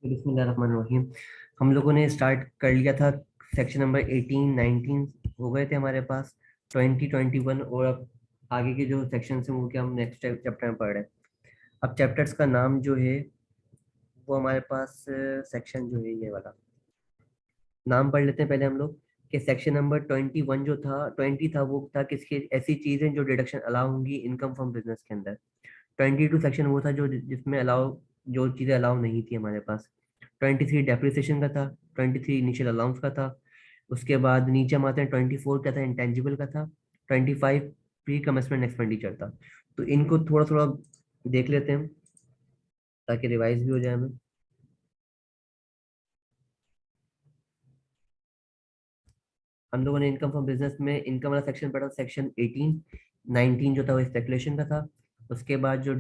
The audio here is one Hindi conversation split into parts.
बिस्मिल्लाहिर्रहमानिर्रहीम। हम लोगों ने स्टार्ट कर लिया था। सेक्शन नंबर 18 19 हो गए थे हमारे पास। 20 21 और अब आगे के जो सेक्शन हैं वो क्या हम नेक्स्ट चैप्टर में पढ़ रहे हैं। अब चैप्टर्स का नाम जो है वो हमारे पास सेक्शन जो है ये वाला नाम पढ़ लेते हैं पहले हम लोग। कि सेक्शन नंबर 21 जो था 20 था वो था किसकी ऐसी चीजें जो डिडक्शन अलाउ होंगी इनकम फ्रॉम बिजनेस के अंदर। 22 सेक्शन वो था जो जिसमें अलाउ जो चीजें अलाउ नहीं थी हमारे पास। 23 डेप्रिसिएशन का था। 23 इनिशियल अलाउंस का था। उसके बाद नीचे हम आते हैं 24 क्या था इंटेंजिबल का था। 25 प्री कमेंसमेंट एक्सपेंडिचर था। तो इनको थोड़ा थोड़ा देख लेते हैं ताकि रिवाइज भी हो जाए हमें। हम लोगों ने इनकम फ्रॉम बिजनेस में इनकम वाला सेक्शन पढ़ा सेक्शन 18 19 जो था वो स्पेकुलेशन का था। उसके बाद जो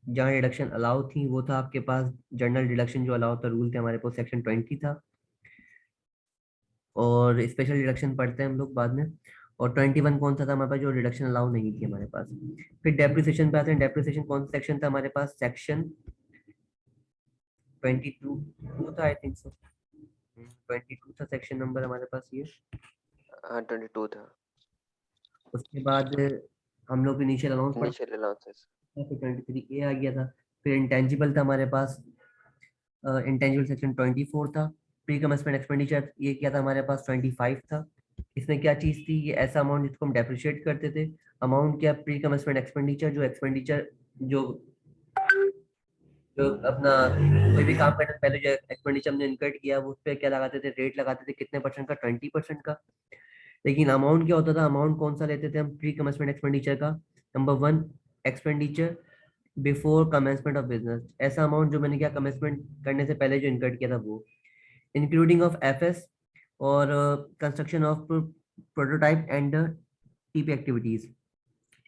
जहाँ डिडक्शन अलाउ थी वो था आपके पास जनरल डिडक्शन जो अलाउ था रूल थे हमारे पास सेक्शन 20 था। और स्पेशल डिडक्शन पढ़ते हैं हम लोग बाद में। और 21 कौन सा था हमारे पास जो डिडक्शन अलाउ नहीं थी हमारे पास। फिर डेप्रिसिएशन पे आते हैं। डेप्रिसिएशन कौन सा सेक्शन था हमारे पास सेक्शन 22 टू था आई थिंक सो। 22 था सेक्शन नंबर हमारे पास ये। हाँ 22 था उसके बाद हम लोग इनिशियल अलाउंस पढ़ इनिशियल अलाउंसेस। फिर 23 ए आ गया था। फिर इंटेंजिबल था हमारे पास। इंटेंजिबल सेक्शन 24 था। प्री कमेंसमेंट एक्सपेंडिचर ये क्या था हमारे पास 25 था। इसमें क्या चीज थी ये ऐसा अमाउंट जिसको हम डेप्रिशिएट करते थे। अमाउंट क्या प्री कमेंसमेंट एक्सपेंडिचर जो एक्सपेंडिचर जो जो अपना कोई भी काम करने से पहले जो एक्सपेंडिचर हमने इनकर्ड किया वो उस पर क्या लगाते थे रेट लगाते थे कितने परसेंट का 20% का। लेकिन अमाउंट क्या होता था अमाउंट कौन सा लेते थे हम प्री कमेंसमेंट एक्सपेंडिचर का। Number one expenditure before commencement of business ऐसा अमाउंट जो मैंने क्या कमेंसमेंट करने से पहले जो इनकर्ड किया था वो इंक्लूडिंग ऑफ एफएस और construction of prototype and TP activities.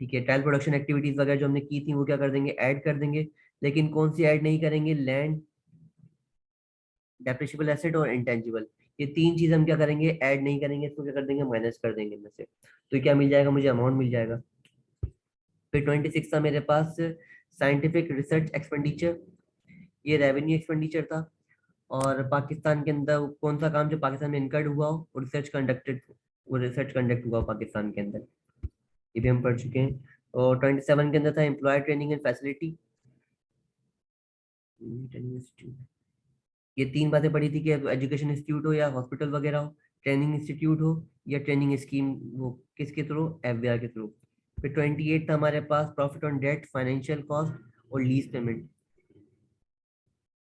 ठीक है ट्रायल प्रोडक्शन एक्टिविटीज वगैरह जो हमने की थी वो क्या कर देंगे ऐड कर देंगे। लेकिन कौन सी ऐड नहीं करेंगे लैंड डेप्रिशिएबल एसेट और इंटेंजिबल। ये तीन चीज हम क्या करेंगे ऐड नहीं करेंगे इसको क्या कर देंगे माइनस कर देंगे इनमें से। तो क्या मिल जाएगा मुझे अमाउंट मिल जाएगा। फिर 26 था मेरे पास साइंटिफिक रिसर्च एक्सपेंडिचर। ये रेवेन्यू एक्सपेंडिचर था। और पाकिस्तान के अंदर कौन सा काम जो पाकिस्तान में इनकर्ड हुआ हो और रिसर्च कंडक्ट हुआ हो पाकिस्तान के अंदर। ये भी हम पढ़ चुके हैं। और 27 के अंदर था एम्प्लॉय ट्रेनिंग एंड फैसिलिटी। ये तीन बातें पढ़ी थी कि एजुकेशन इंस्टीट्यूट हो या हॉस्पिटल वगैरह हो ट्रेनिंग इंस्टीट्यूट हो या ट्रेनिंग स्कीम वो किसके थ्रू एफबीआर के थ्रू। फिर 28 था हमारे पास profit on debt financial cost और लीज पेमेंट।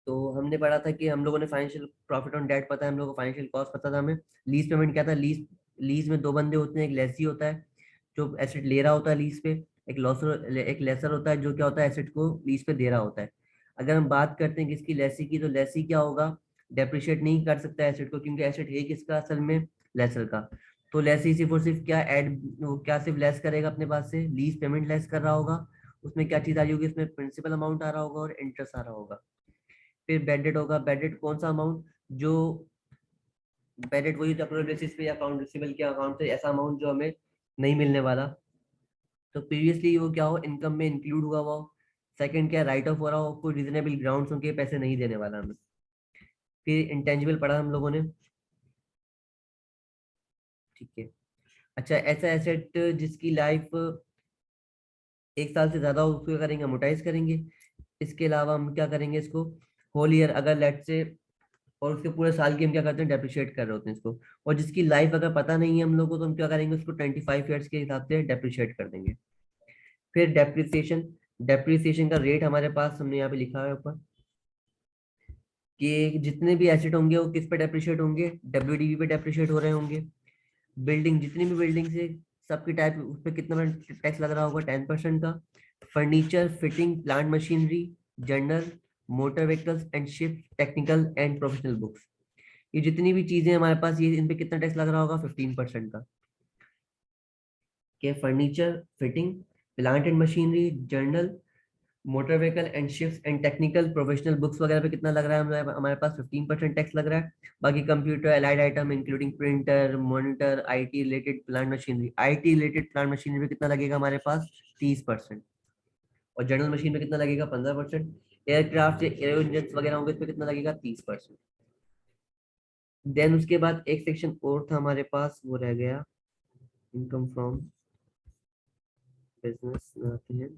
तो हमने पढ़ा था कि हम लोगों ने फाइनेंशियल प्रॉफिट ऑन डेट पता है हम लोगों को फाइनेंशियल कॉस्ट पता था हमें। लीज पेमेंट क्या था लीज लीज में दो बंदे होते हैं एक लेसी होता है जो एसेट ले रहा होता है लीज पे। एक लेसर होता है जो क्या होता है एसेट को लीज पे दे रहा होता है। अगर हम बात करते हैं किसकी लेसी की तो लेसी क्या होगा डेप्रिशिएट नहीं कर सकता एसेट को क्योंकि एसेट है किसका असल में लेसर का। तो लेसी सिर्फ और सिर्फ क्या ऐड वो क्या सिर्फ लेस करेगा अपने पास से लीज पेमेंट लेस कर रहा होगा। उसमें क्या चीज आ रही होगी उसमें प्रिंसिपल अमाउंट आ रहा होगा और इंटरेस्ट आ रहा होगा। फिर बैड डेट होगा बैड डेट कौन सा अमाउंट जो बैड डेट वही अक्रूवल बेसिस पे या अकाउंट रिसीवेबल के अकाउंट से ऐसा अमाउंट जो हमें नहीं मिलने वाला। तो प्रीवियसली वो क्या हो इनकम में इंक्लूड हुआ हुआ हो। सेकंड क्या राइट ऑफ हो रहा हो कोई रीजनेबल ग्राउंड्स उनके पैसे नहीं देने वाला हमें। फिर इंटेंजिबल पढ़ा हम लोगों ने। ठीक है। अच्छा ऐसा एसेट जिसकी लाइफ एक साल से ज्यादा हो उसको क्या करेंगे अमोटाइज करेंगे। इसके अलावा हम क्या करेंगे इसको होल ईयर अगर लेट से और उसके पूरे साल की हम क्या करते हैं डेप्रिशिएट कर रहे होते हैं इसको। और जिसकी लाइफ अगर पता नहीं है हम लोग को तो हम क्या करेंगे उसको 25 ईयर्स के हिसाब से डेप्रिशिएट कर देंगे। फिर डेप्रिसिएशन डेप्रिसिएशन का रेट हमारे पास हमने यहाँ पे लिखा है ऊपर कि जितने भी एसेट होंगे वो किस पे डेप्रिशिएट होंगे डब्ल्यूडीवी पे डेप्रिशिएट हो रहे होंगे। बिल्डिंग जितनी भी बिल्डिंग है सबकी टाइप उस पर कितना टैक्स लग रहा होगा 10% का। Furniture fitting plant machinery journal motor vehicles and ship technical and professional books. ये जितनी भी चीजें हमारे पास ये इन पे कितना टैक्स लग रहा होगा 15% का। कि furniture fitting plant and machinery journal motor vehicle and ships and technical professional books वगैरह पे कितना लग रहा है हमारे पास 15% टैक्स लग रहा है। बाकी computer allied item including printer monitor IT related plant machinery पे कितना लगेगा हमारे पास 30%। और जनरल मशीन पे कितना लगेगा 15%। एयरक्राफ्ट या एरो इंजन वगैरह होंगे, इस पे कितना लगेगा? 30%। देन उसके बाद एक सेक्शन और था हमारे पास, वो रह गया इनकम फ्रॉम बिजनेस आते हैं।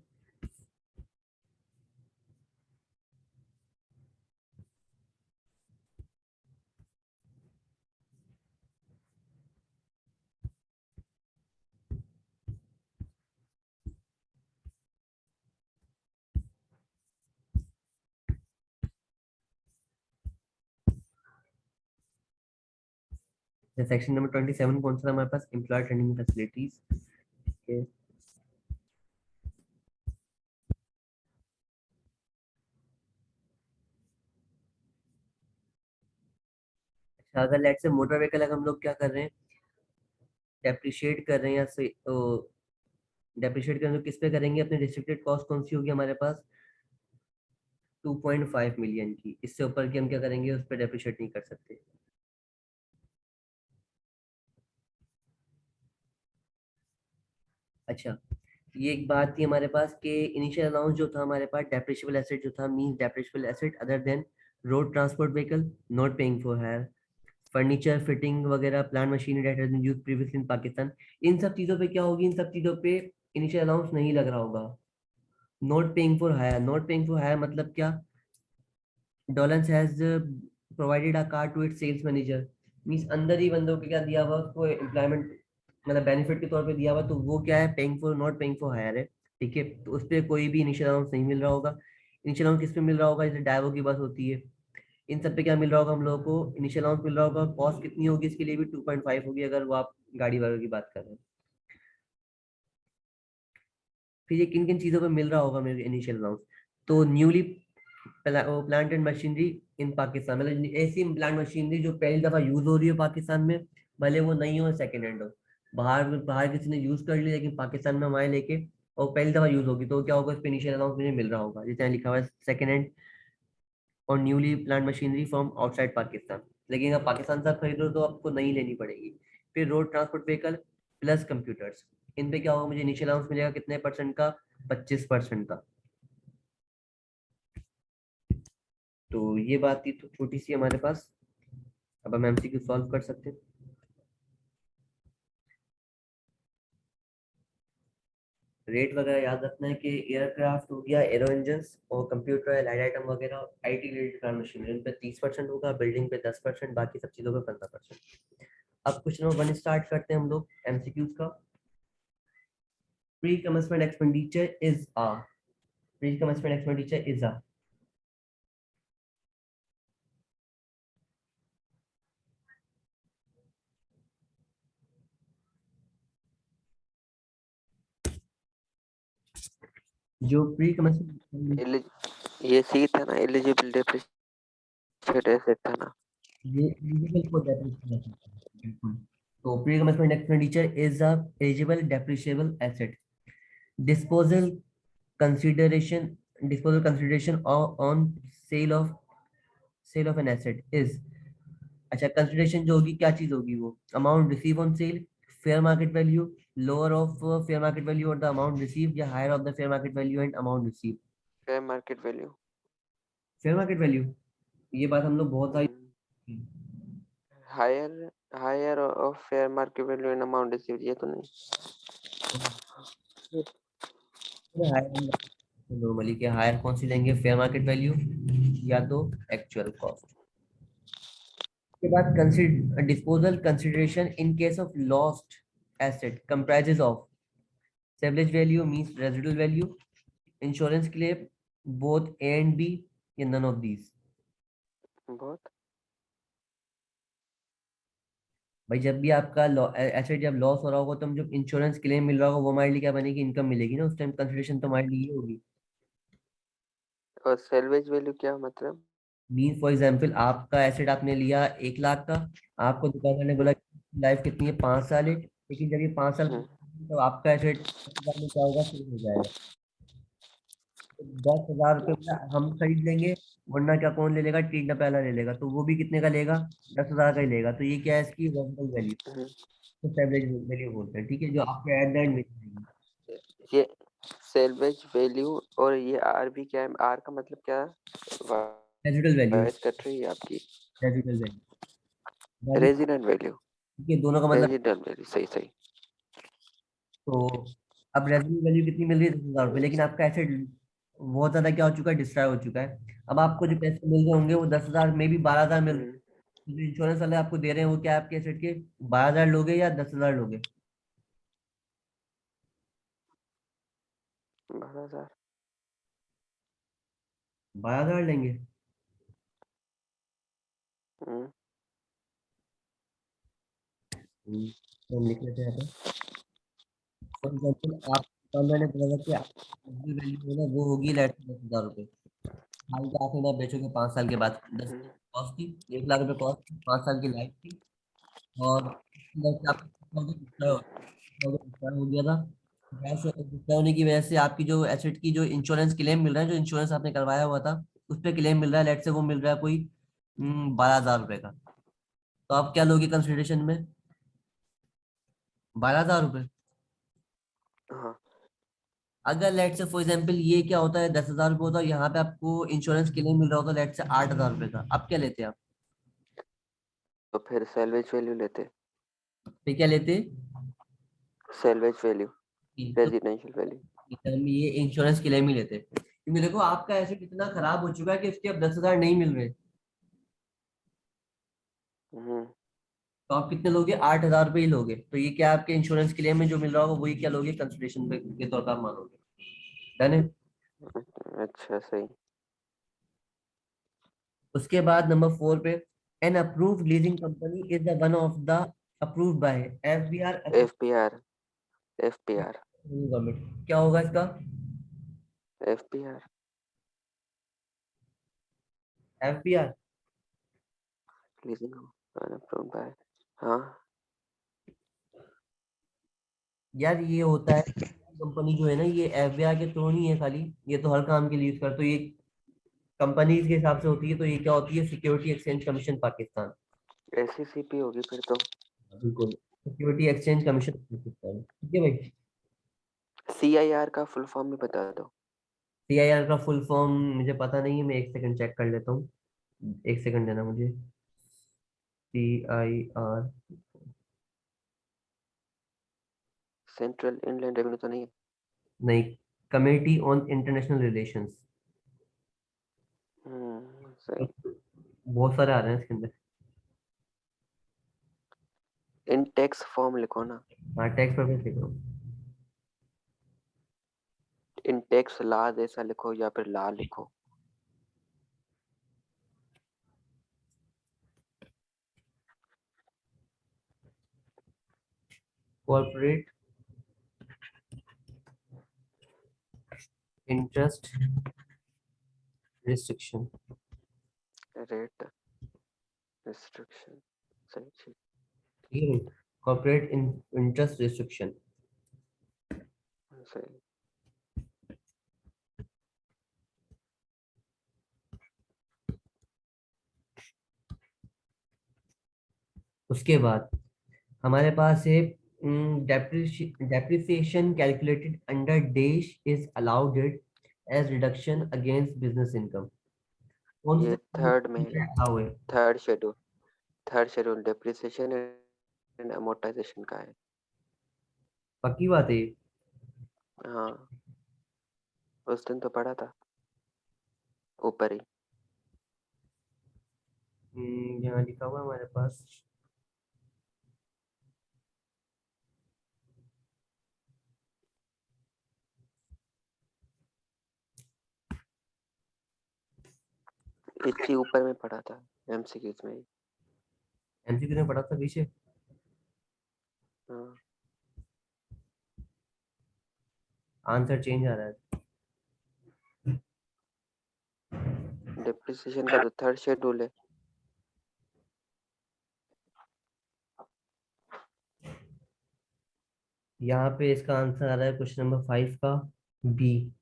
सेक्शन नंबर 27 कौन सा था हमारे पास? Employ training facilities. अच्छा, अगर लेट से मोटर व्हीकल अगर हम लोग क्या कर रहे हैं, डेप्रिशिएट कर रहे हैं, या डेप्रिशिएट करें तो किस पे करेंगे? अपने रिस्ट्रिक्टेड कॉस्ट कौन सी होगी हमारे पास? 2.5 मिलियन की। इससे ऊपर की हम क्या करेंगे, उस पर डेप्रिशिएट नहीं कर सकते। अच्छा, ये एक बात थी हमारे पास कि इनिशियल अलाउंस जो था हमारे पास, डेप्रिशिएबल एसेट जो था, means depreciable asset other than road transport vehicle not paying for hire, furniture fitting वगैरह, plant machinery that has been used previously in Pakistan. इन सब चीजों पे क्या होगी? इन सब चीजों पे इनिशियल अलाउंस नहीं लग रहा होगा। Not paying for hire, not paying for hire मतलब क्या? Dawlance has provided a car to its sales manager, means अंदर ही बंदों को क्या दिया हुआ, उसको एम्प्लॉयमेंट मतलब बेनिफिट के तौर पे दिया हुआ, तो वो क्या है? Paying for, not paying for hire है। ठीक है, तो उस पर कोई भी इनिशियल अलाउंस नहीं मिल रहा होगा। इनिशियल अलाउंस किस पे मिल रहा होगा? जैसे डायवो की बस होती है, इन सब पे क्या मिल रहा होगा हम लोगों को? इनिशियल अलाउंस मिल रहा होगा। कॉस्ट कितनी होगी इसके लिए भी? 2.5 होगी, अगर वो आप गाड़ी वालों की बात कर रहे हैं। फिर ये किन किन चीजों पे मिल रहा होगा मेरे इनिशियल अलाउंस? तो newly plant and machinery in Pakistan, मतलब ऐसी प्लांट मशीनरी जो पहली दफा यूज हो रही है पाकिस्तान में, भले वो नहीं हो, सेकेंड हैंड हो, बाहर बाहर किसी ने यूज कर लिया लेकिन पाकिस्तान में हम आए लेके, और पहली दफा यूज होगी, तो क्या होगा? इस पे इनिशियल अलाउंस मुझे मिल रहा होगा, जितना लिखा हुआ है सेकेंड हैंड और newly plant machinery from outside Pakistan. लेकिन अगर पाकिस्तान से आप खरीदो तो आपको नहीं लेनी पड़ेगी। फिर road transport vehicle plus computers, इन पे क्या होगा? मुझे इनिशियल अलाउंस मिलेगा कितने परसेंट का? 25% का। तो ये बात थी तो छोटी सी हमारे पास। अब हम एमसीक्यू सॉल्व कर सकते हैं। रेट वगैरह याद रखना है कि एयरक्राफ्ट हो गया, एरो इंजन और कंप्यूटर लाइट आइटम वगैरह, आईटी रिलेटेड प्लांट मशीनरी, इन पे 30% होगा, बिल्डिंग पे 10%, बाकी सब चीजों पे 15%। अब क्वेश्चन नंबर 1 स्टार्ट करते हैं हम लोग एमसीक्यूज का। Pre commencement expenditure is uh, pre commencement expenditure is uh, जो प्री कमेंसमेंट, एलि ये सी था ना, एलिजिबल डेप्रिशिएट एसेट था ना। ये एलिजिबल फॉर डेप्रिसिएशन, बिल्कुल। तो pre commencement expenditure is a eligible depreciable asset. Disposal consideration, disposal consideration on sale of an asset is, अच्छा कंसिडरेशन जो होगी क्या चीज होगी? वो amount receive on sale, fair market value, lower of fair market value और द अमाउंट रिसीव, या higher of the fair market value and amount receive. Fair market value. Fair market value, ये बात हम लोग बहुत सारी, higher higher of fair market value and amount received, ये तो नहीं। नॉर्मली के हायर कौन सी लेंगे? फेयर मार्केट वैल्यू या तो एक्चुअल कॉस्ट। के बाद consider disposal consideration in case of lost asset comprises of salvage value means residual value, insurance claim, both A and B, या none of these। बहुत। भाई जब भी आपका एसेट जब लॉस हो रहा होगा, तो हम जब इंश्योरेंस क्लेम मिल रहा होगा, वो हमारे लिए क्या बनेगी? इनकम मिलेगी ना, उस टाइम कंसिडरेशन तो हमारे लिए ये होगी। और सेल्वेज वैल्यू क्या मतलब? मीन फॉर एग्जाम्पल, आपका एसेट आपने लिया 1 लाख का, आपको दुकानदार ने बोला लाइफ कितनी है? 5 साल है, लेकिन जब ये 5 साल हम्म, तो आपका एसेट 10,000 में क्या होगा? सेल हो जाएगा। तो 10,000 रुपये हम खरीद लेंगे, वरना क्या कौन ले लेगा? टीडा पहला ले लेगा, तो वो भी कितने का लेगा? 10,000 का ही लेगा। तो ये क्या है? इसकी रेंटल वैल्यू, हम्म, तो एवरेज वैल्यू बोलते हैं। ठीक है, जो आपको एट द एंड मिल जाएगी। ये सेल्वेज वैल्यू और ये आर भी क्या है? आर का मतलब क्या है? रेजिडुअल वैल्यू, वॉइस कट रही है आपकी। रेजिडुअल वैल्यू, रेजिडेंट वैल्यू, ये दोनों का मतलब। रेजिडेंट वैल्यू, सही सही। तो अब रेजिडुअल वैल्यू कितनी मिल रही है? 10,000 रुपये, लेकिन आपका एसेट बहुत ज्यादा क्या हो चुका है, डिस्ट्रॉय हो चुका है। अब आपको जो पैसे मिल रहे होंगे वो 10,000 में भी 12,000 मिल रहे हैं। हम्म, तो जो इंश्योरेंस वाले आपको दे रहे हैं वो क्या है, आपके एसेट के 12,000 लोगे या 10,000 लोगे? 12,000। 12,000 लेंगे। हम्म, तो हम लिख लेते हैं यहाँ पे। फॉर एग्जाम्पल आप, मैंने बोला था कि वैल्यू है ना वो होगी लेट 10,000 रुपये। हाल के आखिर में बेचोगे 5 साल के बाद, 10 हम्म, कॉस्ट थी, 1 लाख रुपए कॉस्ट थी, 5 साल की लाइफ थी। और आपका डिस्ट्रॉय हो गया था। डिस्ट्रॉय होने की वजह से आपकी जो एसेट की जो इंश्योरेंस क्लेम मिल रहा है, जो इंश्योरेंस आपने करवाया हुआ था उस पर क्लेम मिल रहा है, लेट से वो मिल रहा है कोई 12,000 रुपए का। तो आप क्या लोगे कंसिडरेशन में? 12,000 रुपये। हाँ, अगर लेट से फॉर एग्जाम्पल ये क्या होता है, 10,000 रुपये होता है, यहाँ पे आपको इंश्योरेंस क्लेम मिल रहा होता है लेट से 8,000 रुपये का, आप क्या लेते आप? तो फिर सेल्वेज वैल्यू लेते। फिर क्या लेते? सेल्वेज वैल्यू, तो रेजिडेंशियल वैल्यू। हम ये इंश्योरेंस क्लेम ही लेते, क्योंकि देखो आपका एसेट इतना खराब हो चुका है कि इसके अब 10,000 नहीं मिल रहे। हम्म, तो आप कितने लोगे? 8,000 रुपये ही लोगे। तो ये क्या आपके इंश्योरेंस क्लेम में जो मिल रहा होगा वही क्या लोगे कंसिडरेशन के तौर पर आप मानोगे। डन है। अच्छा सही। उसके बाद नंबर 4 पे, an approved leasing company is the one of the approved by FBR F P R, F P R, government, क्या होगा इसका? F P R, FBR. Leasing approved by. हाँ, यार ये होता है, कंपनी जो है ना ये एफबीआर के थ्रू नहीं है खाली, ये तो हर काम के लिए यूज कर, तो ये कंपनीज के हिसाब से होती है। तो ये क्या होती है? Security exchange commission Pakistan. S C P होगी फिर तो। बिल्कुल, सिक्योरिटी एक्सचेंज कमीशन पाकिस्तान, ठीक है भाई। सी आई आर का फुल फॉर्म भी बता दो। सीआईआर का फुल फॉर्म मुझे पता नहीं है, मैं एक सेकंड चेक कर लेता हूँ। एक सेकंड देना मुझे। सीआईआर, सेंट्रल इंडियन रेवेन्यू तो नहीं है? नहीं, कमेटी ऑन इंटरनेशनल रिलेशंस। सही। बहुत सारे आ रहे हैं इसके अंदर। इन टैक्स फॉर्म लिखो ना। हाँ, टैक्स परपस लिख रहा हूँ। इन टैक्स लॉज ऐसा लिखो या फिर लॉ लिखो। Corporate interest restriction. Rate restriction, सही ठीक। ठीक है भाई, कॉर्पोरेट इंटरेस्ट रिस्ट्रिक्शन। सही। उसके बाद हमारे पास है depreciation calculated under dash is allowed as reduction against business income. कौन ये सा थर्ड में है, अलाउ है? Third schedule, third schedule depreciation and amortisation का है। पक्की बात है ये? हाँ, उस दिन तो पढ़ा था ऊपर ही। यहाँ लिखा हुआ है हमारे पास। इतनी ऊपर में पढ़ा था एमसीक्यूज में ही। एमसीक्यू में पढ़ा था पीछे। हाँ, आंसर चेंज आ रहा है। डेप्रिसिएशन का तो थर्ड शेड्यूल है। यहाँ पे इसका आंसर आ रहा है क्वेश्चन नंबर 5 का, बी,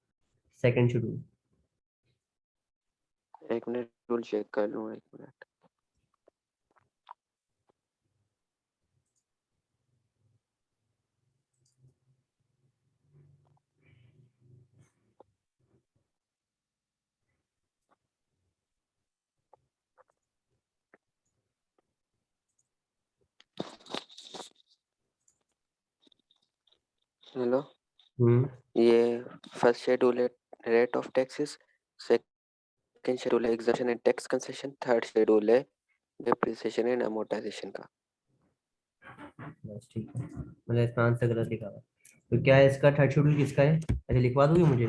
सेकंड शेड्यूल। एक मिनट रूल चेक कर लूँ, एक मिनट। हेलो, हम्म ये फर्स्ट शेड्यूल है rate of taxes, second schedule है exemption and tax concession, third schedule है डेप्रिसिएशन एंड अमोर्टाइजेशन का। बस ठीक है, मतलब इसका आंसर गलत लिखा हुआ है। तो क्या है इसका थर्ड शेड्यूल किसका है? अच्छा लिखवा दोगे मुझे?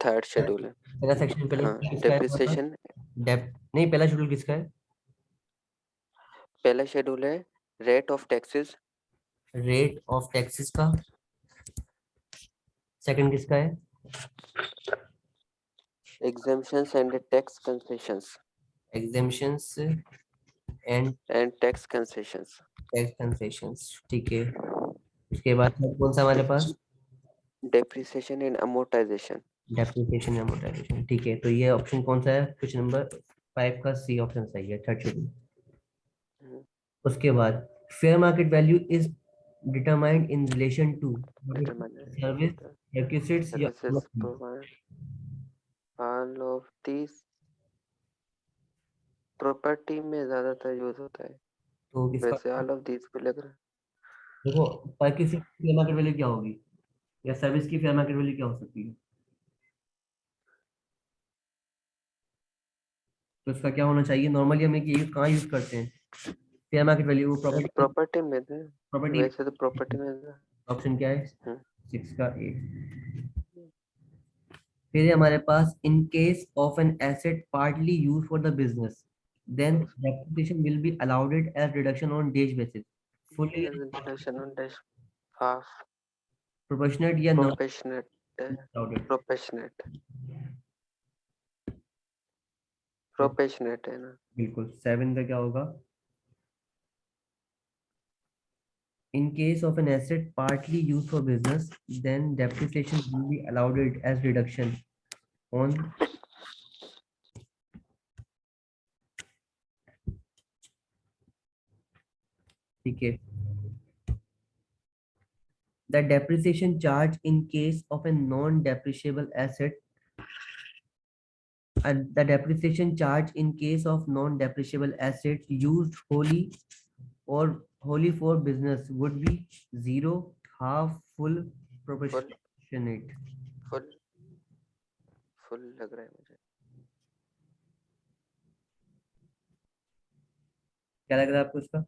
थर्ड शेड्यूल है। पहला सेक्शन पहले हाँ, किसका है हमारे पास? डेप्रिसिएशन। डेप नहीं, पहला शेड्यूल किसका है? पहला शेड्यूल है rate of taxes. Rate of taxes का। सेकंड किसका है? Exemptions and tax concessions. Exemptions and and tax concessions. Tax concessions, ठीक है। उसके बाद third कौन सा हमारे पास? Depreciation and amortisation. Depreciation and amortisation, ठीक है। तो ये ऑप्शन कौन सा है? क्वेश्चन नंबर 5 का सी ऑप्शन सही है, थर्ड शेड्यूल। उसके बाद fair market value is determined in relation to service, requisites या services provide all of this property में ज्यादातर यूज होता है। तो इसका वैसे ऑल ऑफ दिस पे लग रहा देखो, पर किसी की फेयर मार्केट वैल्यू क्या होगी, या सर्विस की फेयर मार्केट वैल्यू क्या हो सकती है? तो इसका क्या होना चाहिए? नॉर्मली हम ये कहाँ यूज करते हैं फेयर मार्केट वैल्यू? है प्रॉपर्टी, प्रॉपर्टी में थे। प्रॉपर्टी। वैसे तो प्रॉपर्टी में था। ऑप्शन क्या है? हम्म, 6 का ए। फिर है हमारे पास in case of an asset partly use for the business, then depreciation will be allowed as reduction on days basis, fully deduction on dash half proportionate या non proportionate allowed? Proportionate proportionate है ना। बिल्कुल, 7 का क्या होगा? In case of an asset partly used for business, then depreciation will be allowed it as reduction on, ठीक है। The depreciation charge in case of a non-depreciable asset, and the depreciation charge in case of non-depreciable assets used wholly for business would be zero, half, full, full proportionate. Full full लग रहा है मुझे। क्या लग रहा है आपको इसका?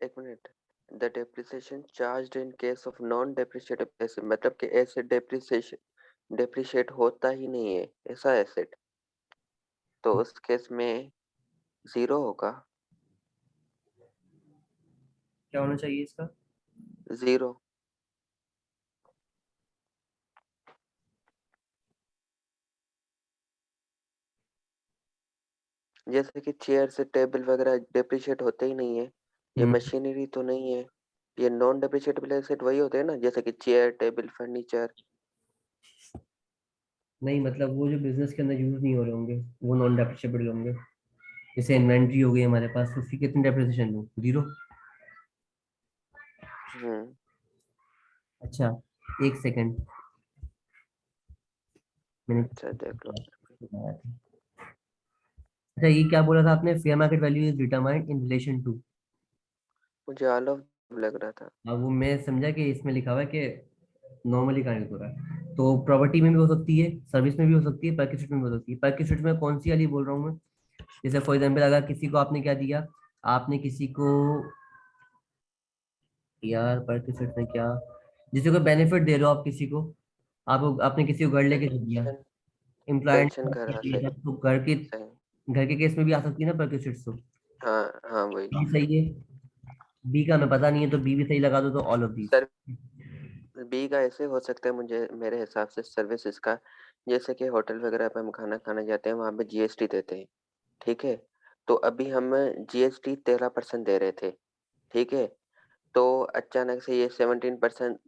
एक मिनट। The depreciation charged in case of non depreciatable asset, मतलब कि एसेट डेप्रिसिएशन डेप्रिशिएट होता ही नहीं है ऐसा एसेट, तो उस केस में जीरो होगा। क्या होना चाहिए इसका? जीरो। जैसे कि चेयर से टेबल वगैरह डेप्रिशिएट होते ही नहीं है, ये हम्म, मशीनरी तो नहीं है। ये नॉन डेप्रिशिएटेबल एसेट वही होते हैं ना, जैसे कि चेयर टेबल फर्नीचर। नहीं मतलब वो जो बिजनेस के अंदर यूज नहीं हो रहे होंगे वो नॉन डेप्रिशिएबल होंगे। जैसे इन्वेंट्री हो गई हमारे पास, उसकी कितनी डेप्रिसिएशन हो? जीरो। हम्म। अच्छा, एक सेकंड, मैंने अच्छा देख लो। बताया था। अच्छा, ये क्या बोला था आपने? Fair market value is determined in relation to. मुझे ऑल ऑफ लग रहा था। अब वो मैं समझा कि इसमें लिखा हुआ है कि नॉर्मली कहाँ यूज हो रहा है, तो प्रॉपर्टी में भी हो सकती है, सर्विस में भी हो सकती है, परक्यूसिट में भी हो सकती है। परक्यूसिट में कौन सी वाली बोल रहा हूँ मैं? जैसे फॉर एग्जाम्पल, अगर किसी को आपने क्या दिया, आपने किसी को, यार परक्यूसिट में क्या, जिसे को बेनिफिट दे रहे हो आप किसी को, आप आपने किसी को घर लेके दे दिया, पेंशन। एम्प्लॉय पेंशन घर, हाँ सही। तो सही। घर के केस में भी आ सकती है ना परक्यूसिट, तो हाँ हाँ वही। बी सही है। बी का हमें पता नहीं है, तो बी भी सही लगा दो, तो all of these. Sir, B का ऐसे हो सकता है मुझे मेरे हिसाब से सर्विसेज का। जैसे कि होटल वगैरह पे हम खाना खाने जाते हैं, वहाँ पे जीएसटी देते हैं। ठीक है। तो अभी हम जीएसटी 13% दे रहे थे। ठीक है। तो अचानक से ये 17%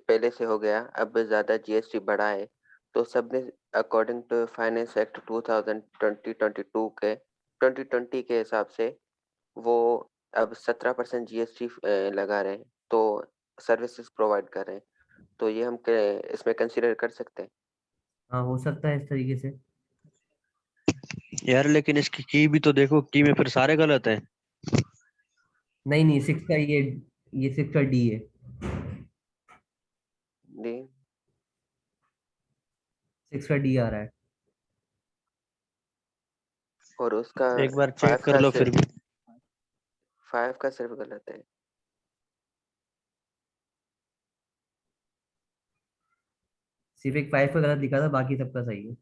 पहले से हो गया, अब ज्यादा जीएसटी बढ़ा है। तो सबने अकॉर्डिंग टू फाइनेंस एक्ट 2020 के हिसाब से वो अब 17% जीएसटी लगा रहे हैं, तो सर्विसेज प्रोवाइड कर रहे हैं। तो ये हम इसमें कंसीडर कर सकते हैं। हाँ, हो सकता है इस तरीके से। यार लेकिन इसकी की भी तो देखो, की में फिर सारे गलत है। नहीं नहीं, 6 का ये 6 का डी है। 6 का डी आ रहा है। और उसका एक बार 5 चेक कर का लो फिर भी। 5 का सिर्फ गलत है। सिर्फ एक 5 का गलत लिखा था, बाकी सबका सही है।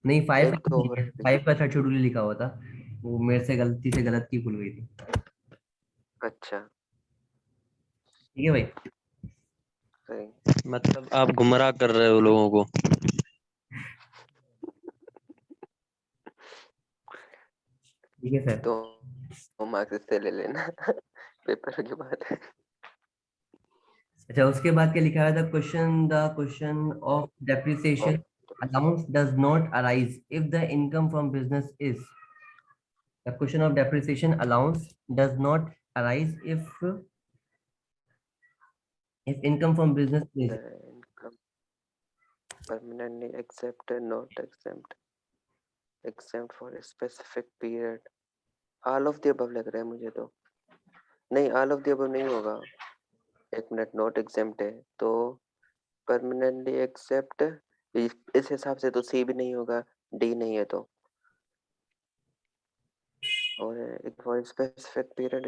नहीं 5 एक का तो नहीं और है, 5 का थर्ड शेड्यूल लिखा हुआ था, वो मेरे से गलती से गलत की खुल गई थी। अच्छा ठीक है भाई। सही। मतलब आप गुमराह कर रहे हो लोगों को। ठीक है सर। तो मार्क्स इससे ले लेना पेपर के बाद। अच्छा उसके बाद क्या लिखा है था, question of depreciation allowance does not arise if the income from business is, the question of depreciation allowance does not arise if income from business is, The income permanently exempt, not exempt for a specific period. All of the above लग रहा है मुझे तो। नहीं, ऑल ऑफ द अबव नहीं होगा। एक मिनट, नॉट एग्जेम्प्ट है तो परमानेंटली एक्सेप्ट, इस हिसाब से तो सी भी नहीं होगा, डी नहीं है तो। और for specific period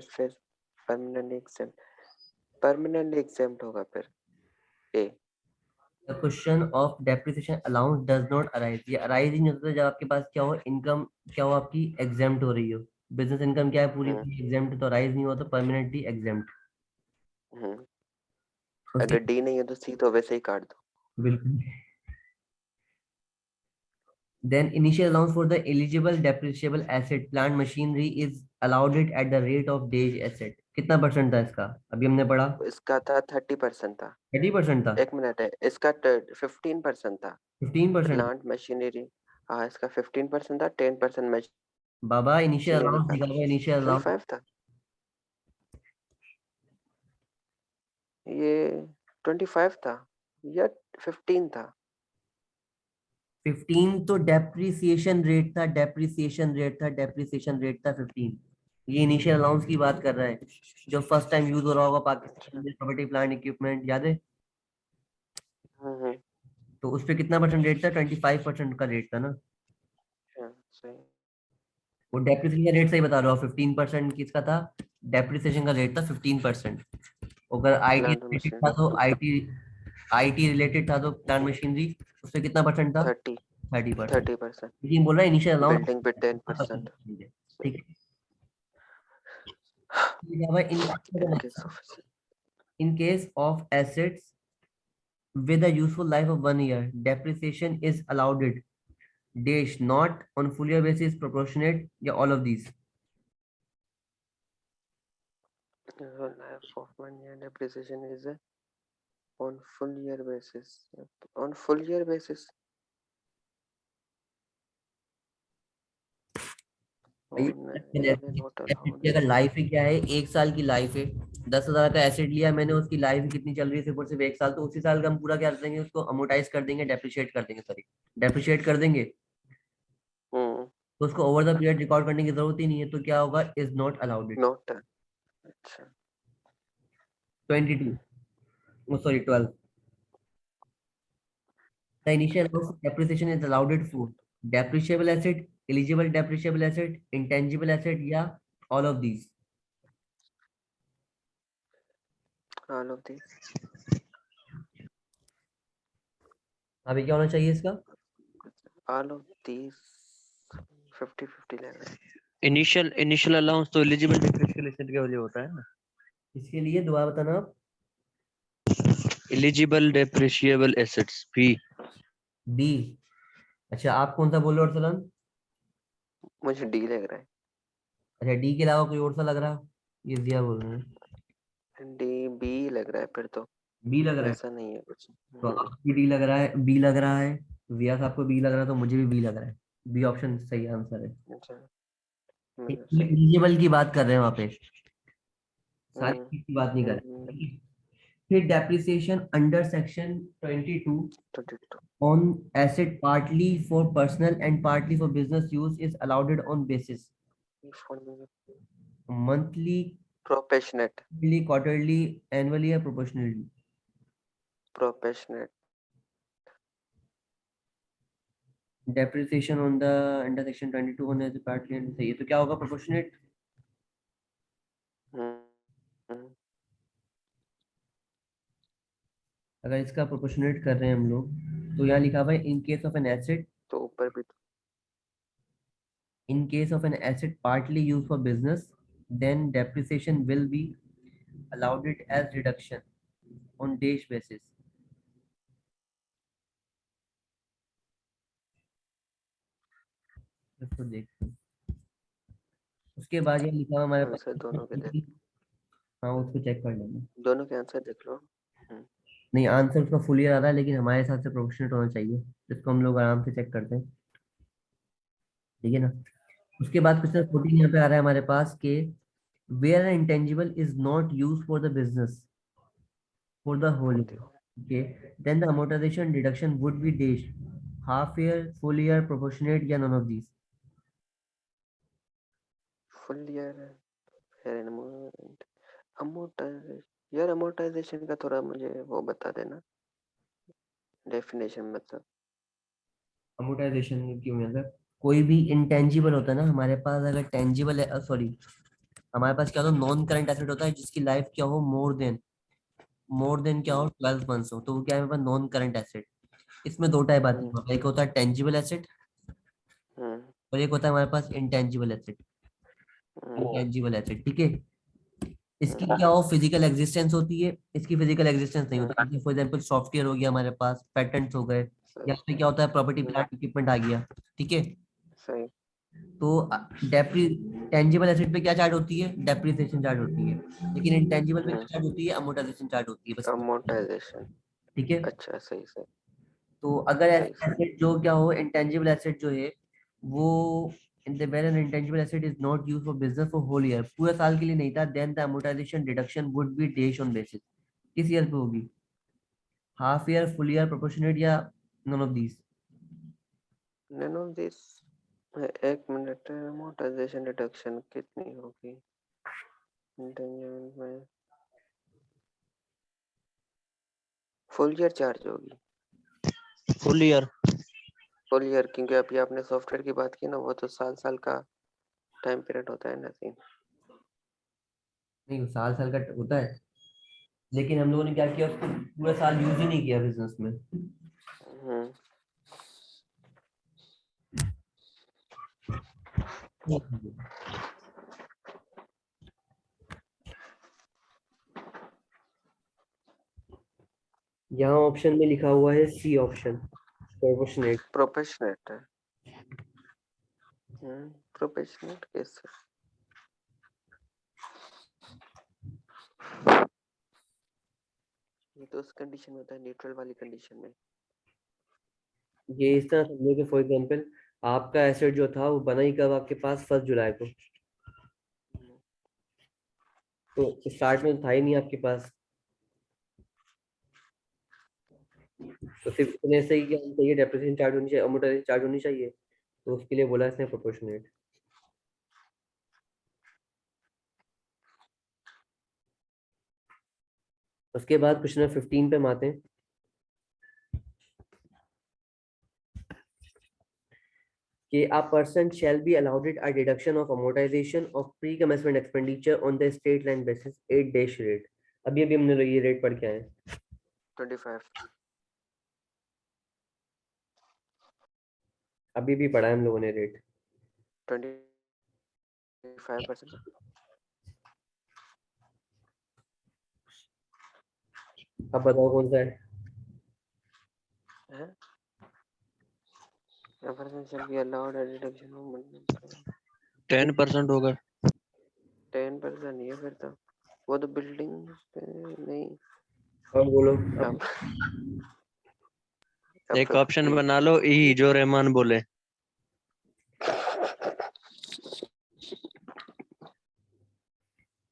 permanently exempt होगा फिर ए। the question of depreciation allowance does not arise, ये arise ही नहीं होता जब आपके पास क्या हो, इनकम क्या हो आपकी exempt हो रही हो। बिजनेस इनकम क्या है, पूरी हम्म exempt, तो arise नहीं हुआ तो permanently exempt। हम्म। उसके अगर डी नहीं है तो सी तो वैसे ही काट दो। बिल्कुल। then initial allowance for the eligible depreciable asset plant machinery is allowed it at the rate of day asset, कितना परसेंट था इसका, अभी हमने पढ़ा इसका था 30% था। 30% था, एक मिनट है, इसका 15% था। 15%। प्लांट मशीनरी, हाँ इसका 15% था, 10% बाबा इनिशियल मशीनरी अलाउंस का लिखा था। हुआ, इनिशियल अलाउंस 25 था ये, 25 था या 15 था। 15 तो डेप्रिसिएशन रेट था, डेप्रिसिएशन रेट था 15। ये इनिशियल अलाउंस की बात कर रहा है, जो फर्स्ट टाइम यूज हो रहा होगा पाकिस्तान अच्छा में, प्रॉपर्टी प्लांट इक्विपमेंट, याद है? हम्म। तो उस पे कितना परसेंट रेट था, 25% का रेट था ना। अच्छा सही। वो डेप्रिसिएशन रेट सही बता रहा हूँ, 15% किसका था, डेप्रिसिएशन का रेट था 15%। अगर आईटी प्लांट रिलेटेड मशीन था तो आईटी रिलेटेड था तो प्लांट मशीनरी, उससे कितना परसेंट था, 30 30%। 30%। लेकिन बोल रहा है इनिशियल अलाउंस बिल्डिंग पे 10%। ठीक है। इसके अलावा इन case of in case of assets with a useful life of 1 year, depreciation is allowed it dash not on full year basis, proportionate, या all of these। life of 1 year depreciation is on full year basis, on full year basis ये on even not asset allowed की अगर is लाइफ ही क्या है, 1 साल की लाइफ है, 10,000 का एसेट लिया मैंने, उसकी लाइफ कितनी चल रही है, सिर्फ 1 साल, तो उसी साल का हम पूरा क्या कर देंगे, उसको अमोटाइज कर देंगे, डेप्रिशिएट कर देंगे, सॉरी डेप्रिशिएट कर देंगे। हम्म तो उसको ओवर द पीरियड रिकॉर्ड करने की जरूरत ही नहीं है, तो क्या होगा, is not allowed it. Not. अच्छा 22, sorry 12, the initial loss of depreciation is allowed it for depreciable asset, eligible depreciable asset, intangible asset, या all of these। all of these, अभी क्या होना चाहिए इसका, all of these 50-50 लग रहा है। इनिशियल अलाउंस तो एलिजिबल डिप्रिसिएशन के लिए होता है ना। इसके लिए दोबारा बताना आप। एलिजिबल डेप्रिशिएबल एसेट्स भी। डी। अच्छा आप कौन सा बोल रहे हो अरसलान? मुझे डी लग रहा अच्छा डी के अलावा कोई और सा लग रहा, ये दिया बोल रहे हैं, है, डी बी लग रहा है फिर तो। बी लग रहा है। ऐसा नहीं है कुछ। तो आपको डी लग रहा है, बी लग रहा है, वियास आपको बी लग रहा है, तो मुझे भी बी लग रहा है, बी ऑप्शन सही आंसर है। अच्छा सही। एलिजिबल की बात कर रहे हैं वहां पे, सारी हम्म चीज की बात नहीं कर हम्म, रहे। फिर depreciation under section 22 22 on asset partly for personal and partly for business use is allowed on basis monthly, proportionate quarterly, annually, or proportionally। Proportionate depreciation on the under section 22 होने से पार्टली सही है, तो क्या होगा प्रोपोर्शनेट? अगर इसका प्रोपोर्शनेट कर रहे हैं हम लोग, तो यहाँ लिखा हुआ है इन केस ऑफ एन एसेट, तो ऊपर भी in case of an asset partly used for business, then depreciation will be allowed it as reduction on days basis. इसको देखते हैं। उसके बाद ये लिखा हुआ हमारे आंसर दोनों के पास, हाँ उसको चेक कर लेना। दोनों के आंसर देख लो। नहीं, आंसर उसका फुल ईयर आ रहा है, लेकिन हमारे हिसाब से प्रोपोर्शनेट होना चाहिए, जिसको हम लोग आराम से चेक करते हैं, ठीक है ना। उसके बाद क्वेश्चन 14 यहाँ पे आ रहा है हमारे पास के where intangible is not use for the business for the whole year. Okay, then the amortization deduction would be dash half year, full year, proportionate या none of these. Full year amortisation, यार अमोर्टाइजेशन का थोड़ा मुझे वो बता देना डेफिनेशन, मतलब amortization क्यों है सर? कोई भी इंटेंजिबल होता है ना हमारे पास, अगर टेंजिबल है, सॉरी, हमारे पास क्या होता है, नॉन करंट एसेट होता है जिसकी लाइफ क्या हो, मोर देन क्या हो 12 मंथ्स हो, तो वो क्या है हमारे पास नॉन करंट एसेट। इसमें दो टाइप आती है, एक होता है टेंजिबल एसेट और एक होता है हमारे पास इंटेंजिबल एसेट। इंटेंजिबल एसेट, ठीक है। इसकी क्या हो, फिजिकल एग्जिस्टेंस होती है, इसकी फिजिकल एग्जिस्टेंस नहीं होता। फॉर एग्जांपल सॉफ्टवेयर हो गया हमारे पास, पैटेंट्स हो गए, या फिर क्या होता है प्रॉपर्टी प्लांट इक्विपमेंट आ गया, ठीक है। सही। तो डेप्री टेंजिबल एसेट पे क्या चार्ज होती है, डेप्रिसिएशन चार्ज होती है, लेकिन इंटेंजिबल पे क्या चार्ज होती है, अमोर्टाइजेशन चार्ज होती है बस, अमोर्टाइजेशन, ठीक है। अच्छा सही सही तो अगर सही सही। एसेट जो क्या हो, इंटेंजिबल एसेट जो है वो in the where an intangible asset is not used for business for whole year, पूरे साल के लिए नहीं था, then the amortisation deduction would be dash on basis. किस ईयर पे होगी, half year, full year, proportionate या none of these? None of this. एक मिनट, अमोर्टाइजेशन डिडक्शन कितनी होगी इंटेंजिबल में? फुल ईयर चार्ज होगी, फुल ईयर। फुल ईयर, क्योंकि अभी आपने सॉफ्टवेयर की बात की ना, वो तो साल साल का टाइम पीरियड होता है ना सीन। नहीं, वो साल साल का होता है, लेकिन हम लोगों ने क्या किया, उसको पूरा साल यूज ही नहीं किया बिजनेस में। यहाँ ऑप्शन में लिखा हुआ है सी ऑप्शन, प्रोपोर्शनेट। प्रोफेशनल है। प्रोफेशनल कैसे? ये तो उस कंडीशन में होता है, न्यूट्रल वाली कंडीशन में। ये इस तरह समझो कि फॉर एग्जांपल आपका एसेट जो था वो बना ही कब आपके पास, 1 जुलाई को, तो स्टार्ट में तो था ही नहीं आपके पास, तो सिर्फ इतने से ही क्या होना चाहिए, डेप्रिसिएशन चार्ज होनी चाहिए, अमोर्टाइजेशन चार्ज होनी चाहिए, तो उसके लिए बोला इसने प्रोपोर्शनेट। उसके बाद क्वेश्चन 15 पे हम आते हैं कि a person shall be allowed a deduction of amortization of pre-commencement expenditure on the straight line basis 8 dash rate। अभी अभी हमने ये रेट पढ़ के आए, 25। अभी भी पढ़ा है हम लोगों ने रेट। 25%। अब बताओ कौन सा है? A person shall be allowed a deduction of 10% होगा। 10% नहीं है फिर तो, वो तो बिल्डिंग पे नहीं। और बोलो अब एक ऑप्शन बना लो, ई जो रहमान बोले।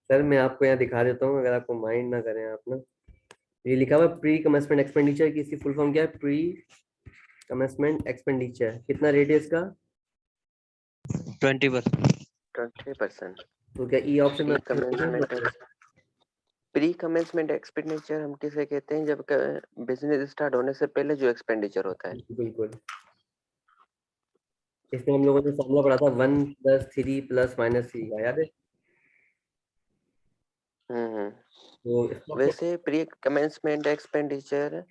सर मैं आपको यहाँ दिखा देता हूँ, अगर आपको माइंड ना करें आप ना, ये लिखा हुआ प्री कमेंसमेंट एक्सपेंडिचर की इसकी फुल फॉर्म क्या है, प्री कमेंसमेंट एक्सपेंडिचर, कितना रेट है इसका, 20%। 20%। तो क्या ई ऑप्शन में प्री कमेंसमेंट एक्सपेंडिचर हम किसे कहते हैं, जब बिजनेस स्टार्ट होने से पहले जो एक्सपेंडिचर होता है। बिल्कुल। इसमें हम लोगों ने फॉर्मूला पढ़ा था 1+3 + -3 का, याद है? तो इसको वैसे pre commencement expenditure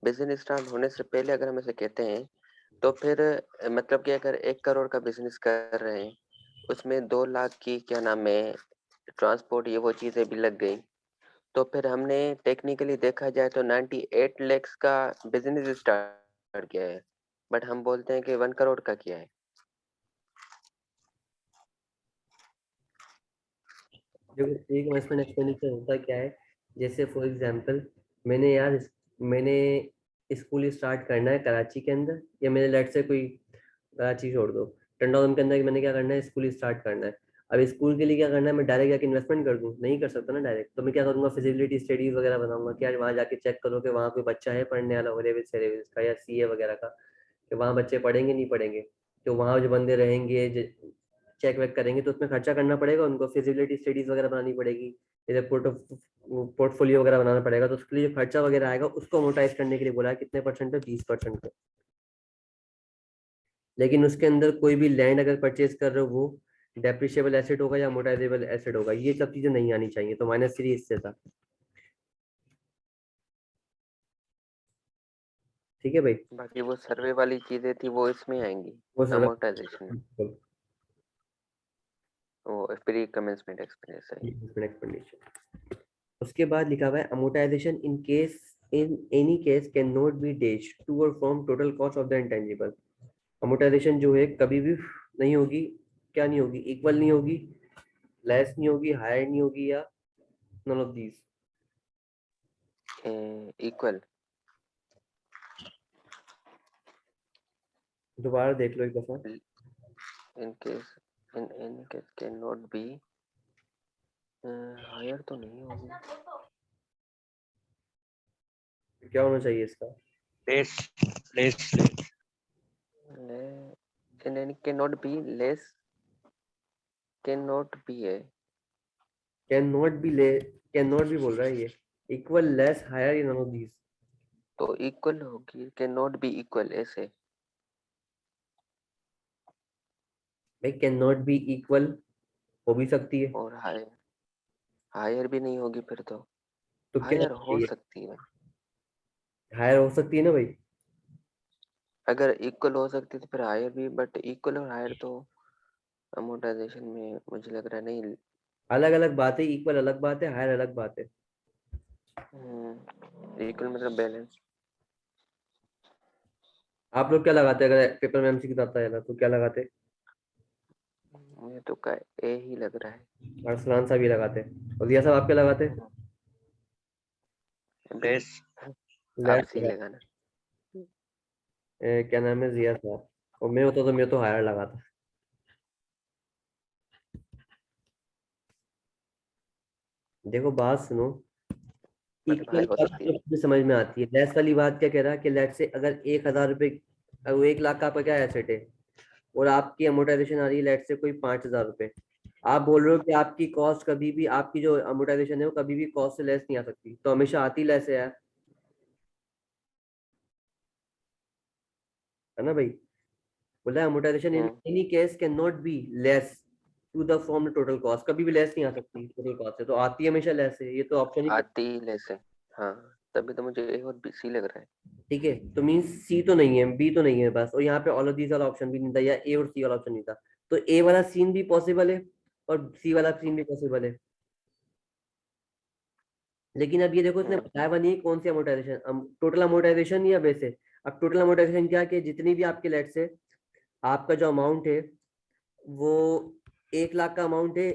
business start होने से पहले अगर हम ऐसे कहते हैं तो फिर मतलब कि अगर 1 करोड़ का बिजनेस कर रहे हैं उसमें 2 लाख की क्या नाम है ट्रांसपोर्ट ये वो चीजें भी लग गई तो फिर हमने टेक्निकली देखा जाए तो 98 lakhs का बिजनेस स्टार्ट किया है बट हम बोलते हैं कि 1 करोड़ का किया है। देखो प्री इन्वेस्टमेंट एक्सपेंडिचर होता क्या है, जैसे फॉर एग्जांपल मैंने स्कूल स्टार्ट करना है कराची के अंदर, या मैंने लेट से कोई, कराची छोड़ दो, टंडौलम के अंदर मैंने क्या करना है, स्कूल स्टार्ट करना है। अब स्कूल के लिए क्या करना है, मैं डायरेक्ट जाके इन्वेस्टमेंट कर दूं, नहीं कर सकता ना डायरेक्ट, तो मैं क्या करूंगा, फिजिबिलिटी स्टडीज वगैरह बनाऊंगा, क्या वहाँ जाके चेक करो कि वहाँ कोई बच्चा है पढ़ने वाला ओलेवल्स सेरेवल्स का या सीए वगैरह का, कि वहाँ बच्चे पढ़ेंगे नहीं पढ़ेंगे, तो वहाँ जो बंदे रहेंगे चेक वेक करेंगे, तो उसमें खर्चा करना पड़ेगा उनको, फिजिबिलिटी स्टडीज वगैरह बनानी पड़ेगी, इधर पोर्टफोलियो वगैरह बनाना पड़ेगा, तो उसके लिए जो खर्चा वगैरह आएगा उसको अमोर्टाइज करने के लिए बोला है, कितने परसेंट है, 20% पे। लेकिन उसके अंदर कोई भी लैंड अगर परचेज कर रहे हो वो डेप्रिशिएबल एसेट होगा या अमोर्टाइजेबल एसेट होगा, ये सब चीजें नहीं आनी चाहिए, तो -3 इससे था। ठीक है भाई। बाकी वो सर्वे वाली चीजें थी वो इसमें आएंगी वो सब अमोर्टाइजेशन में वो प्री कमेंसमेंट एक्सपेंडिचर। एक्सपेंडिचर। उसके बाद लिखा हुआ है amortisation in any case can not be days to और from total cost of the intangible. Amortisation जो है कभी भी नहीं होगी, क्या नहीं होगी, इक्वल नहीं होगी, लेस नहीं होगी, हायर नहीं होगी, या नन ऑफ दीज। इक्वल। दोबारा देख लो एक दफा। In case in any case can not be higher तो नहीं होगी। क्या होना चाहिए इसका? Less less in any can not be less can not be है कैन नॉट बी बोल रहा है ये, इक्वल, लेस, हायर, या नन ऑफ दीज। तो इक्वल होगी कैन नॉट बी इक्वल ऐसे। भाई कैन नॉट बी इक्वल हो भी सकती है, और हायर हायर भी नहीं होगी फिर तो तो क्या हायर होना हो चाहिए? सकती है। हायर हो सकती है ना भाई। अगर इक्वल हो सकती तो फिर हायर भी बट इक्वल और हायर तो अमोर्टाइजेशन में मुझे लग रहा है नहीं। अलग अलग बात है, इक्वल अलग बात है, हायर अलग बात है। इक्वल मतलब बैलेंस। आप लोग क्या लगाते हैं अगर पेपर में एमसीक्यू आता है ना, तो क्या लगाते? मुझे तो का ए ही लग रहा है। अरसलान साहब भी लगाते हैं, और दिया साहब आप क्या लगाते? बी। लेस आप लेफ्ट सी लगाते। लगाना। क्या नाम है, जिया साहब। और मैं होता तो मैं तो हायर लगाता। देखो बात सुनो, मतलब इक्वल हायर हो बात सकती तो है। मुझे समझ में आती है, लेस वाली बात क्या कह रहा है कि लेट से अगर 1,000 रुपये, अगर वो 1 लाख का आपका क्या एसेट है, और आपकी अमोर्टाइजेशन आ रही है लेट से कोई 5,000 रुपये, आप बोल रहे हो कि आपकी कॉस्ट कभी भी, आपकी जो अमोर्टाइजेशन है वो कभी भी कॉस्ट से लेस नहीं आ सकती, तो हमेशा आती लेस है ना भाई? बोला amortisation in hmm any case can not be less to the form total cost, कभी भी लेस नहीं आ सकती टोटल कॉस्ट से, तो आती है हमेशा लेस है, ये तो ऑप्शन ही। आती ही लेस है। हाँ तभी तो मुझे ए और बी सी लग रहा है। ठीक है, तो मीन्स सी तो नहीं है, बी तो नहीं है बस, और यहाँ पे ऑल ऑफ दीज वाला ऑप्शन भी नहीं था, या ए और सी वाला ऑप्शन नहीं था, तो ए वाला सीन भी पॉसिबल है और सी वाला सीन भी पॉसिबल है। लेकिन अब ये देखो इसने हम्म बताया हुआ नहीं है कौन सी अमोर्टाइजेशन, टोटल अमोर्टाइजेशन या बेसिस। अब टोटल अमोर्टाइजेशन क्या, कि जितनी भी आपके लेट से आपका जो अमाउंट है वो 1 लाख का अमाउंट है,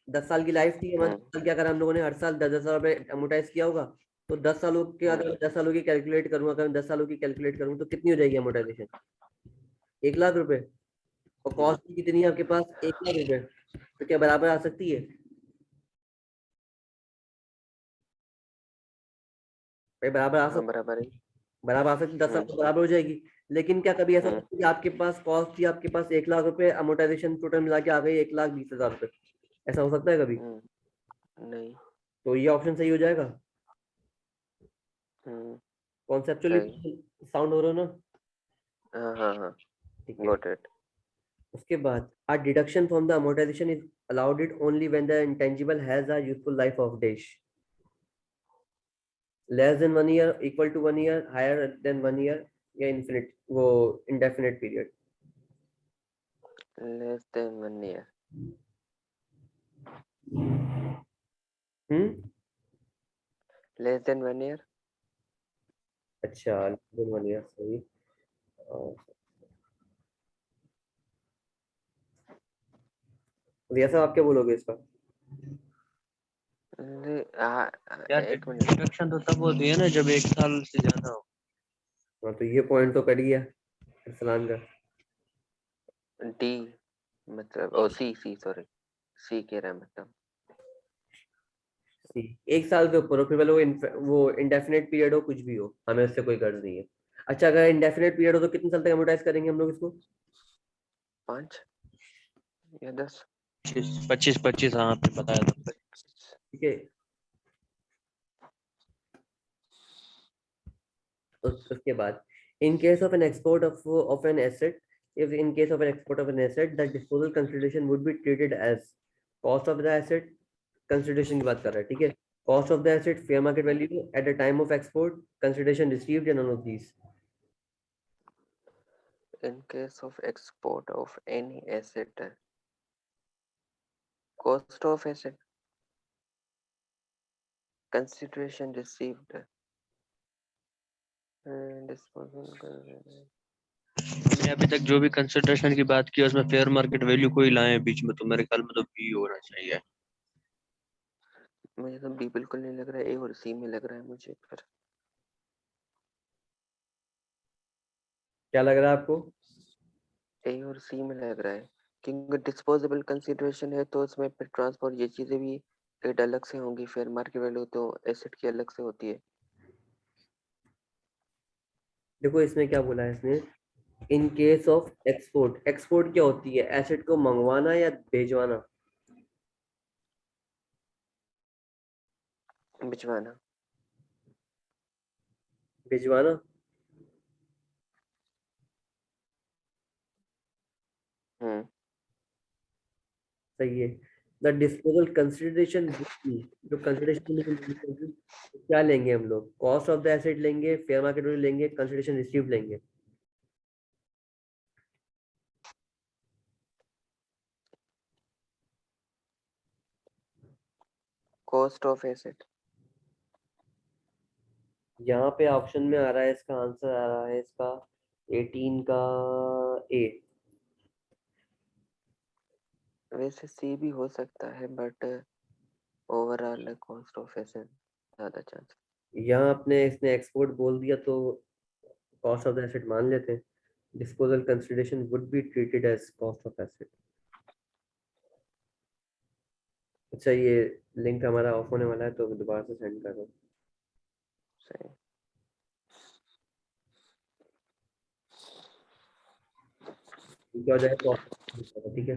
10 साल की लाइफ थी हमारे, हम्म 10 साल क्या करा हम लोगों ने, हर साल 10,000 रुपए अमोर्टाइज किया होगा, तो 10 सालों के, अगर हम्म 10 सालों की कैलकुलेट करूँ, अगर मैं 10 सालों की कैलकुलेट करूँ तो कितनी हो जाएगी अमोर्टाइजेशन? 1 लाख रुपए, और हम्म, कॉस्ट भी कितनी है आपके पास, 1 लाख रुपए, तो क्या बराबर आ सकती है? भाई बराबर आ हाँ सकती, बराबर है। बराबर आ सकती, 10 साल हम्म तो बराबर हो जाएगी। लेकिन क्या कभी ऐसा हम्म होता है कि आपके पास कॉस्ट थी, आपके पास 1 लाख रुपए, अमोर्टाइजेशन टोटल मिला के आ गई 1,20,000 रुपए, ऐसा हो सकता है कभी? नहीं। तो ये ऑप्शन सही हो जाएगा। हम्म कॉन्सेप्चुअली सही। साउंड हो रहा हो ना? हाँ हाँ हाँ ठीक है। Got it. उसके बाद a deduction from the amortization is allowed it only when the intangible has a useful life of dash less than 1 year, equal to 1 year, higher than 1 year या infinite वो indefinite period. less than 1 year. Less than 1 year. अच्छा less than 1 year सही. भैया साहब आप क्या बोलोगे इसका? यार एक मिनट. डिडक्शन तो तब होती है ना जब 1 साल से ज्यादा हो। हाँ तो ये पॉइंट तो कर गया अरसलान का. डी मतलब ओ सी सॉरी सी कह रहा है मतलब. सी 1 साल के ऊपर हो फिर भले वो इंडेफिनेट पीरियड हो कुछ भी हो हमें उससे कोई गर्ज नहीं है. अच्छा अगर इंडेफिनेट पीरियड हो तो कितने साल तक अमोर्टाइज करेंगे हम लोग इसको? 5 या 10. 25 हाँ आपने बताया था। ठीक है. उसके बाद in case of an export of an asset, if in case of an export of an asset the disposal consideration would be treated as cost of the asset. consideration की बात कर रहा है ठीक है. cost of the asset, fair market value at the time of export, consideration received and none of these. In case of export of any asset, cost of asset, consideration received, disposal. हमने अभी तक जो भी कंसिडरेशन की बात की उसमें फेयर मार्केट वैल्यू को ही लाए हैं बीच में, तो मेरे ख्याल में तो बी होना चाहिए। मुझे तो बी बिल्कुल नहीं लग रहा है, ए और सी में लग रहा है मुझे। पर क्या लग रहा है आपको? ए और सी में लग रहा है क्योंकि डिस्पोजेबल कंसिडरेशन है तो उसमें फिर ट्रांसपोर्ट ये चीजें भी रेट अलग से होंगी, फेयर मार्केट वैल्यू तो एसेट की अलग से होती है। देखो इसमें क्या बोला है इसने, इन केस ऑफ एक्सपोर्ट. एक्सपोर्ट क्या होती है? एसेट को मंगवाना या भेजवाना? भिजवाना। भिजवाना सही है. द डिस्पोजल कंसिडरेशन, जो कंसिडरेशन क्या लेंगे हम लोग? कॉस्ट ऑफ द एसेट लेंगे, फेयर मार्केट वैल्यू लेंगे, कंसिडरेशन रिसीव लेंगे. Cost of asset. यहाँ पे ऑप्शन में आ रहा है, इसका आंसर आ रहा है इसका 18 का ए. वैसे सी भी हो सकता है but overall cost of asset ज्यादा चांस। यहाँ अपने इसने एक्सपोर्ट बोल दिया तो कॉस्ट ऑफ द एसेट मान लेते हैं. Disposal consideration would be treated as cost of asset. अच्छा ये लिंक हमारा ऑफ होने वाला है तो दोबारा से सेंड कर दो. सही। क्या हो जाएगा? ठीक है.